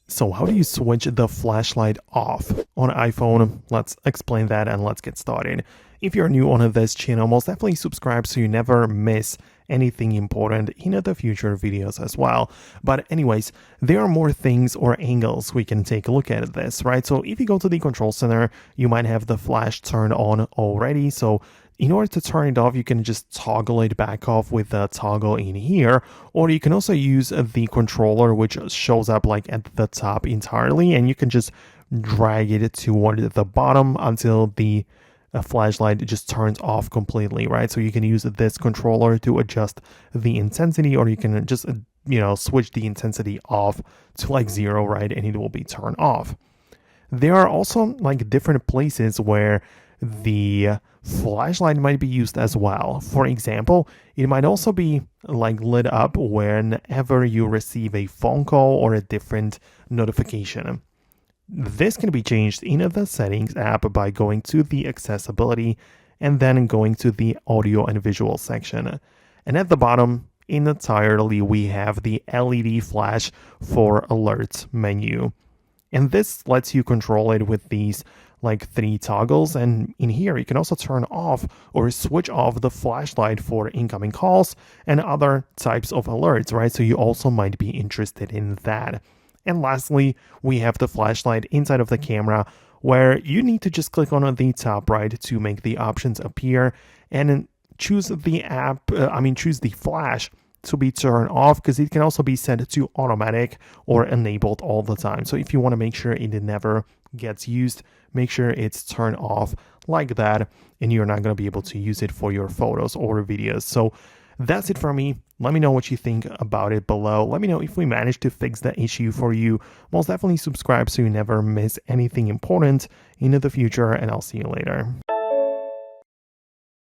So how do you switch the flashlight off on iPhone? Let's explain that and let's get started. If you're new on this channel, most definitely subscribe so you never miss anything important in the future videos as well. But anyways, there are more things or angles we can take a look at this, right? So if you go to the control center, you might have the flash turned on already. So in order to turn it off, you can just toggle it back off with the toggle in here, or you can also use the controller, which shows up like at the top entirely, and you can just drag it toward the bottom until the flashlight just turns off completely, right? So you can use this controller to adjust the intensity, or you can just, switch the intensity off to like 0, right? And it will be turned off. There are also like different places where the flashlight might be used as well. For example, it might also be like lit up whenever you receive a phone call or a different notification. This can be changed in the settings app by going to the accessibility and then going to the audio and visual section. And at the bottom entirely, we have the LED flash for alerts menu. And this lets you control it with these like 3 toggles, and in here you can also turn off or switch off the flashlight for incoming calls and other types of alerts, right? So you also might be interested in that. And lastly, we have the flashlight inside of the camera, where you need to just click on the top right to make the options appear and choose choose the flash to be turned off, because it can also be set to automatic or enabled all the time. So if you want to make sure it never gets used, make sure it's turned off like that, and you're not going to be able to use it for your photos or videos. So that's it for me. Let me know what you think about it below. Let me know if we managed to fix the issue for you. Most definitely subscribe so you never miss anything important in the future, and I'll see you later.